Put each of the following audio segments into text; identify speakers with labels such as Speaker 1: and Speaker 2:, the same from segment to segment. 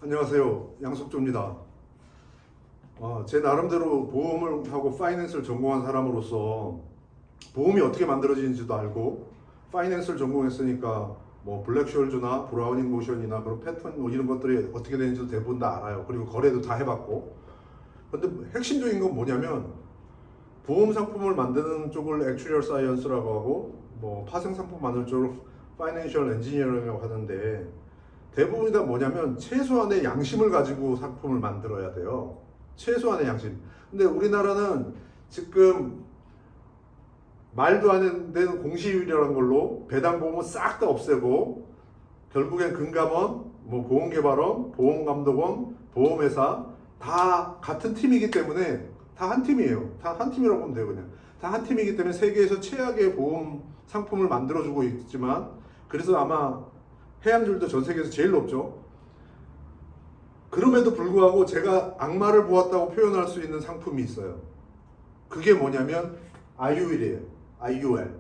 Speaker 1: 안녕하세요. 양석조입니다. 제 나름대로 보험을 하고 파이낸스를 전공한 사람으로서 보험이 어떻게 만들어지는지도 알고 파이낸스를 전공했으니까 뭐 블랙쇼얼즈나 브라우닝 모션이나 그런 패턴 뭐 이런 것들이 어떻게 되는지도 대부분 다 알아요. 그리고 거래도 다 해봤고. 근데 핵심적인 건 뭐냐면 보험 상품을 만드는 쪽을 액추리얼 사이언스라고 하고 뭐 파생 상품 만드는 쪽을 파이낸셜 엔지니어링이라고 하는데 대부분이 다 뭐냐면 최소한의 양심을 가지고 상품을 만들어야 돼요. 최소한의 양심. 근데 우리나라는 지금 말도 안 되는 공시율이라는 걸로 배당보험은 싹 다 없애고 결국엔 금감원, 뭐 보험개발원, 보험감독원, 보험회사 다 같은 팀이기 때문에 다 한 팀이에요. 다 한 팀이라고 보면 돼요, 그냥. 다 한 팀이기 때문에 세계에서 최악의 보험 상품을 만들어주고 있지만 그래서 아마 해양률도 전 세계에서 제일 높죠. 그럼에도 불구하고 제가 악마를 보았다고 표현할 수 있는 상품이 있어요. 그게 뭐냐면 IUL이에요. IUL.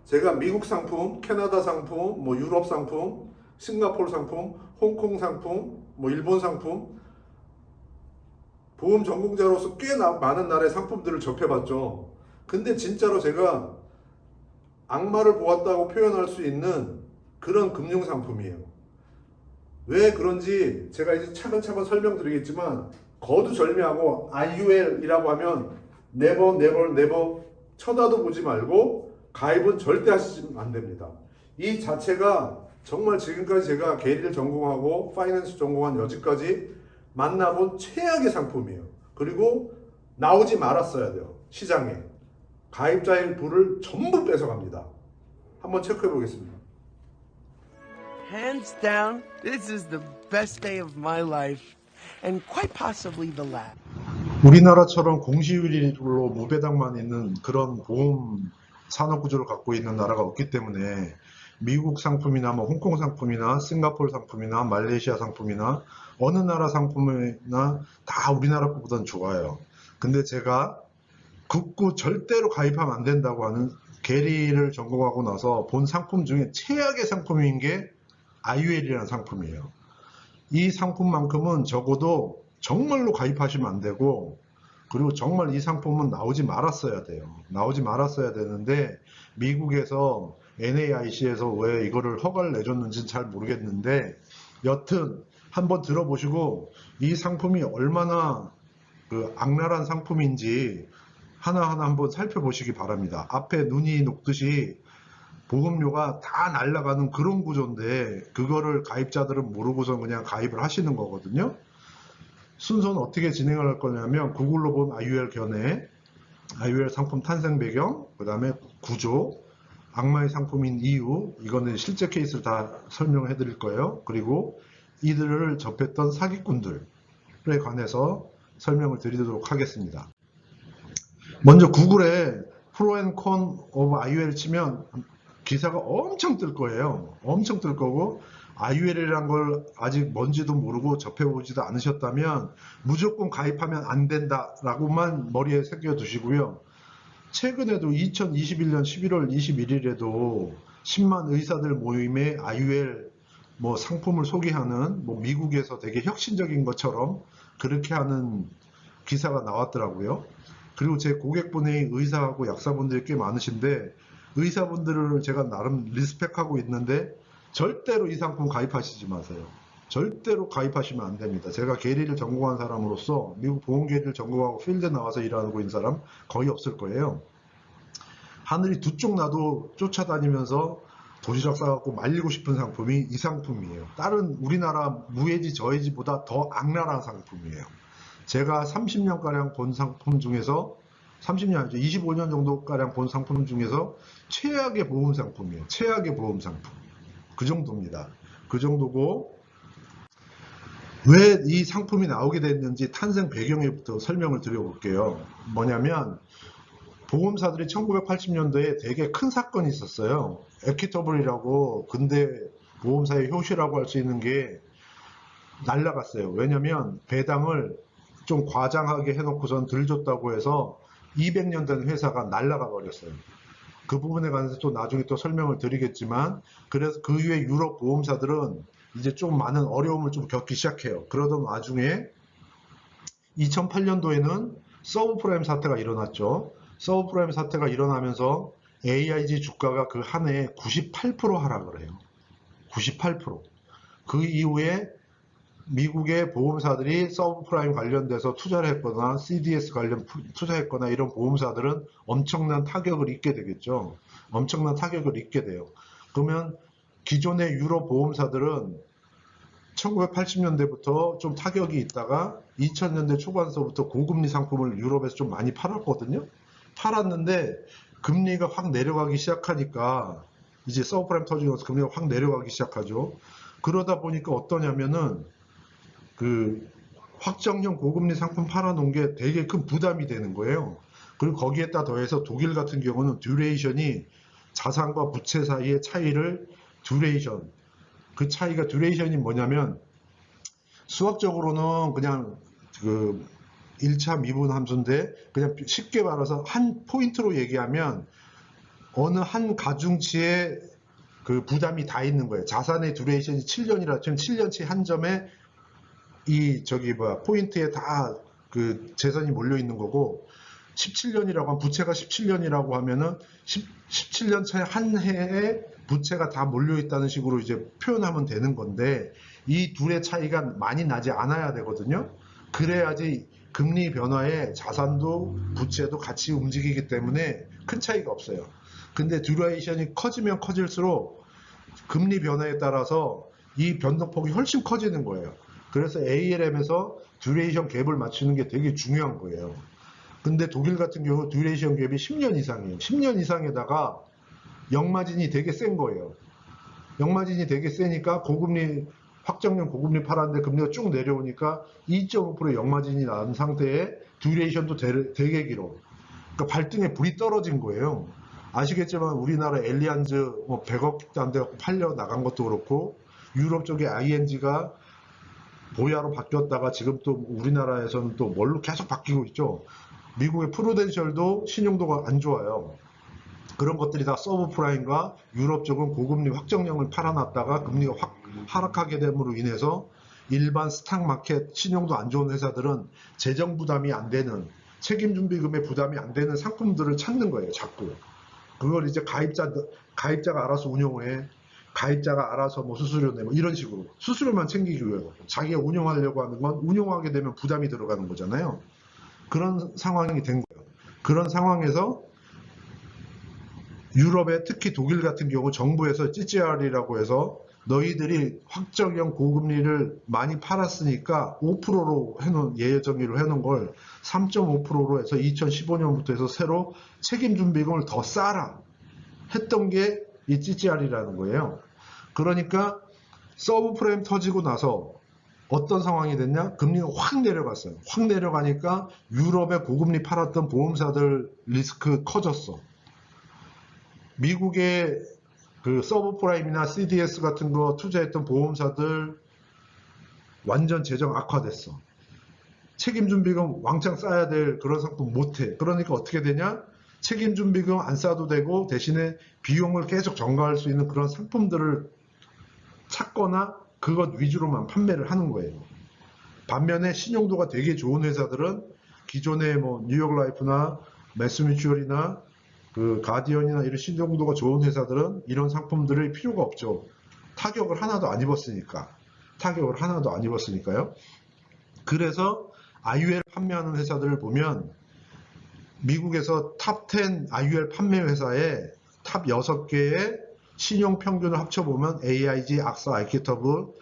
Speaker 1: 제가 미국 상품, 캐나다 상품, 뭐 유럽 상품, 싱가포르 상품, 홍콩 상품, 뭐 일본 상품, 보험 전공자로서 꽤 많은 나라의 상품들을 접해봤죠. 근데 진짜로 제가 악마를 보았다고 표현할 수 있는 그런 금융 상품이에요. 왜 그런지 제가 이제 차근차근 설명드리겠지만 거두절미하고 IUL이라고 하면 never never never 쳐다도 보지 말고 가입은 절대 하시면 안 됩니다. 이 자체가 정말 지금까지 제가 계리를 전공하고 파이낸스 전공한 여지까지 만나본 최악의 상품이에요. 그리고 나오지 말았어야 돼요. 시장에. 가입자의 부를 전부 뺏어갑니다. 한번 체크해 보겠습니다.
Speaker 2: Hands down, this is the best day of my life, and quite possibly the last.
Speaker 3: 우리나라처럼 공시율로 무배당만 있는 그런 보험 산업 구조를 갖고 있는 나라가 없기 때문에 미국 상품이나 뭐 홍콩 상품이나 싱가포르 상품이나 말레이시아 상품이나 어느 나라 상품이나 다 우리나라 것보다는 좋아요. 근데 제가 굳고 절대로 가입하면 안 된다고 하는 계리를 전공하고 나서 본 상품 중에 최악의 상품인 게 IUL이라는 상품이에요. 이 상품만큼은 적어도 정말로 가입하시면 안 되고, 그리고 정말 이 상품은 나오지 말았어야 돼요. 나오지 말았어야 되는데 미국에서 NAIC에서 왜 이거를 허가를 내줬는지는 잘 모르겠는데 여튼 한번 들어보시고 이 상품이 얼마나 악랄한 상품인지 하나하나 한번 살펴보시기 바랍니다. 앞에 눈이 녹듯이 보험료가 다 날아가는 그런 구조인데 그거를 가입자들은 모르고서 그냥 가입을 하시는 거거든요. 순서는 어떻게 진행을 할 거냐면 구글로 본 IUL 견해, IUL 상품 탄생 배경, 그 다음에 구조, 악마의 상품인 이유, 이거는 실제 케이스를 다 설명해 드릴 거예요. 그리고 이들을 접했던 사기꾼들에 관해서 설명을 드리도록 하겠습니다. 먼저 구글에 프로 앤 콘 오브 IUL 치면 기사가 엄청 뜰 거예요. 엄청 뜰 거고 IUL이란 걸 아직 뭔지도 모르고 접해보지도 않으셨다면 무조건 가입하면 안 된다라고만 머리에 새겨두시고요. 최근에도 2021년 11월 21일에도 10만 의사들 모임에 IUL 뭐 상품을 소개하는 뭐 미국에서 되게 혁신적인 것처럼 그렇게 하는 기사가 나왔더라고요. 그리고 제 고객분의 의사하고 약사분들이 꽤 많으신데 의사분들을 제가 나름 리스펙하고 있는데 절대로 이 상품 가입하시지 마세요. 절대로 가입하시면 안 됩니다. 제가 계리를 전공한 사람으로서 미국 보험 계리를 전공하고 필드에 나와서 일하고 있는 사람 거의 없을 거예요. 하늘이 두 쪽 나도 쫓아다니면서 도시락 싸갖고 말리고 싶은 상품이 이 상품이에요. 다른 우리나라 무해지 저해지보다 더 악랄한 상품이에요. 제가 30년가량 본 상품 중에서 30년 아니죠. 25년 정도가량 본 상품 중에서 최악의 보험 상품이에요. 최악의 보험 상품. 그 정도입니다. 그 정도고 왜 이 상품이 나오게 됐는지 탄생 배경부터 설명을 드려볼게요. 뭐냐면 보험사들이 1980년도에 되게 큰 사건이 있었어요. 에퀴터블이라고 근대 보험사의 효시라고 할 수 있는 게 날라갔어요. 왜냐면 배당을 좀 과장하게 해놓고선 들 줬다고 해서 200년 된 회사가 날라가 버렸어요. 그 부분에 관해서 또 나중에 또 설명을 드리겠지만 그래서 그 이후에 유럽 보험사들은 이제 좀 많은 어려움을 좀 겪기 시작해요. 그러던 와중에 2008년도에는 서브프라임 사태가 일어났죠. 서브프라임 사태가 일어나면서 AIG 주가가 그 한 해에 98% 하락을 해요. 98%. 그 이후에 미국의 보험사들이 서브프라임 관련돼서 투자를 했거나 CDS 관련 투자했거나 이런 보험사들은 엄청난 타격을 입게 되겠죠. 엄청난 타격을 입게 돼요. 그러면 기존의 유럽 보험사들은 1980년대부터 좀 타격이 있다가 2000년대 초반서부터 고금리 상품을 유럽에서 좀 많이 팔았거든요. 팔았는데 금리가 확 내려가기 시작하니까 이제 서브프라임 터지면서 금리가 확 내려가기 시작하죠. 그러다 보니까 어떠냐면은 그 확정형 고금리 상품 팔아놓은 게 되게 큰 부담이 되는 거예요. 그리고 거기에다 더해서 독일 같은 경우는 듀레이션이 자산과 부채 사이의 차이를 그 차이가 듀레이션이 뭐냐면 수학적으로는 그냥 그 1차 미분 함수인데 그냥 쉽게 말해서 한 포인트로 얘기하면 어느 한 가중치에 그 부담이 다 있는 거예요. 자산의 듀레이션이 7년이라 치면 7년치 한 점에 포인트에 다 그 재산이 몰려 있는 거고 17년이라고 하면 부채가 17년이라고 하면은 17년 차에 한 해에 부채가 다 몰려 있다는 식으로 이제 표현하면 되는 건데 이 둘의 차이가 많이 나지 않아야 되거든요. 그래야지 금리 변화에 자산도 부채도 같이 움직이기 때문에 큰 차이가 없어요. 근데 듀레이션이 커지면 커질수록 금리 변화에 따라서 이 변동폭이 훨씬 커지는 거예요. 그래서 ALM에서 듀레이션 갭을 맞추는 게 되게 중요한 거예요. 근데 독일 같은 경우 듀레이션 갭이 10년 이상이에요. 10년 이상에다가 역마진이 되게 센 거예요. 역마진이 되게 세니까 확정형 고금리 팔았는데 금리가 쭉 내려오니까 2.5% 역마진이 난 상태에 듀레이션도 되게 길어. 그러니까 발등에 불이 떨어진 거예요. 아시겠지만 우리나라 엘리안즈 100억도 안 돼갖고 팔려 나간 것도 그렇고 유럽 쪽에 ING가 보야로 바뀌었다가 지금 또 우리나라에서는 또 뭘로 계속 바뀌고 있죠. 미국의 프루덴셜도 신용도가 안 좋아요. 그런 것들이 다 서브프라임과 유럽 쪽은 고금리 확정형을 팔아놨다가 금리가 확 하락하게 됨으로 인해서 일반 스탁마켓 신용도 안 좋은 회사들은 재정 부담이 안 되는 책임준비금의 부담이 안 되는 상품들을 찾는 거예요. 자꾸. 그걸 이제 가입자가 알아서 운용해. 가입자가 알아서 뭐 수수료 내, 뭐 이런 식으로. 수수료만 챙기기 위해서. 자기가 운용하려고 하는 건 운용하게 되면 부담이 들어가는 거잖아요. 그런 상황이 된 거예요. 그런 상황에서 유럽의 특히 독일 같은 경우 정부에서 CCR이라고 해서 너희들이 확정형 고금리를 많이 팔았으니까 5%로 해놓은 예정일로 해놓은 걸 3.5%로 해서 2015년부터 해서 새로 책임준비금을 더 싸라 했던 게 이 CCR이라는 거예요. 그러니까 서브프라임 터지고 나서 어떤 상황이 됐냐? 금리가 확 내려갔어요. 확 내려가니까 유럽의 고금리 팔았던 보험사들 리스크 커졌어. 미국의 그 서브프라임이나 CDS 같은 거 투자했던 보험사들 완전 재정 악화됐어. 책임준비금 왕창 쌓아야 될 그런 상품 못해. 그러니까 어떻게 되냐? 책임준비금 안 쌓아도 되고 대신에 비용을 계속 전가할 수 있는 그런 상품들을 찾거나 그것 위주로만 판매를 하는 거예요. 반면에 신용도가 되게 좋은 회사들은 기존의 뭐 뉴욕라이프나 매스뮤추얼이나 그 가디언이나 이런 신용도가 좋은 회사들은 이런 상품들이 필요가 없죠. 타격을 하나도 안 입었으니까. 타격을 하나도 안 입었으니까요. 그래서 IUL 판매하는 회사들을 보면 미국에서 탑 10 IUL 판매 회사의 탑 6개의 신용 평균을 합쳐보면 AIG, 악사, 아이캐터브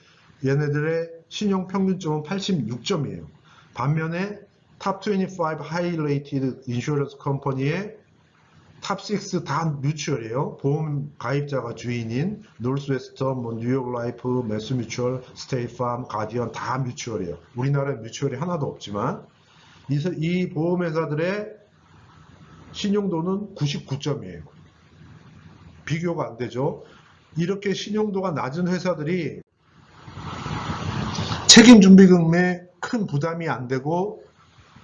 Speaker 3: 얘네들의 신용 평균점은 86점이에요. 반면에 탑 25 하이 레이티드 인슈런스 컴퍼니의 탑 6 다 뮤추얼이에요. 보험 가입자가 주인인 노스웨스턴, 뭐 뉴욕 라이프, 매스뮤추얼, 스테이트팜, 가디언 다 뮤추얼이에요. 우리나라에 뮤추얼이 하나도 없지만 이 보험회사들의 신용도는 99점이에요. 비교가 안 되죠. 이렇게 신용도가 낮은 회사들이 책임준비금에 큰 부담이 안 되고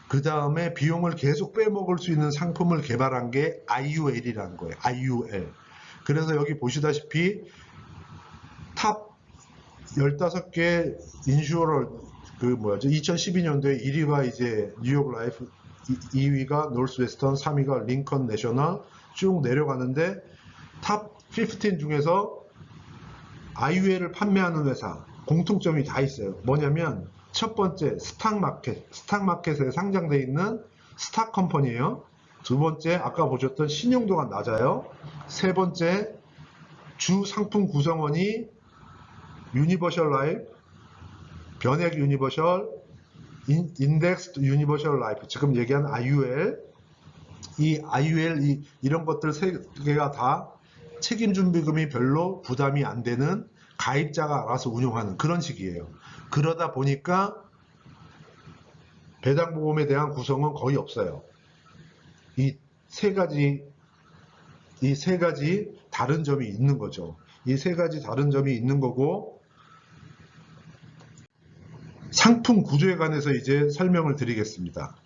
Speaker 3: 그 다음에 비용을 계속 빼먹을 수 있는 상품을 개발한 게 IUL이라는 거예요. IUL. 그래서 여기 보시다시피 탑 15개 인슈어럴 2012년도에 1위가 이제 뉴욕 라이프, 2위가 노스웨스턴, 3위가 링컨 내셔널 쭉 내려가는데 탑 15 중에서 IUL을 판매하는 회사 공통점이 다 있어요. 뭐냐면 첫 번째 스탁마켓에 상장되어 있는 스탁 컴퍼니예요. 두 번째 아까 보셨던 신용도가 낮아요. 세 번째 주 상품 구성원이 유니버셜 라이프, 변액 유니버셜, 인덱스드 유니버셜 라이프, 지금 얘기한 IUL, 이 IUL 이런 것들 세 개가 다 책임 준비금이 별로 부담이 안 되는 가입자가 알아서 운용하는 그런 식이에요. 그러다 보니까 배당보험에 대한 구성은 거의 없어요. 이 세 가지 다른 점이 있는 거죠. 이 세 가지 다른 점이 있는 거고, 상품 구조에 관해서 이제 설명을 드리겠습니다.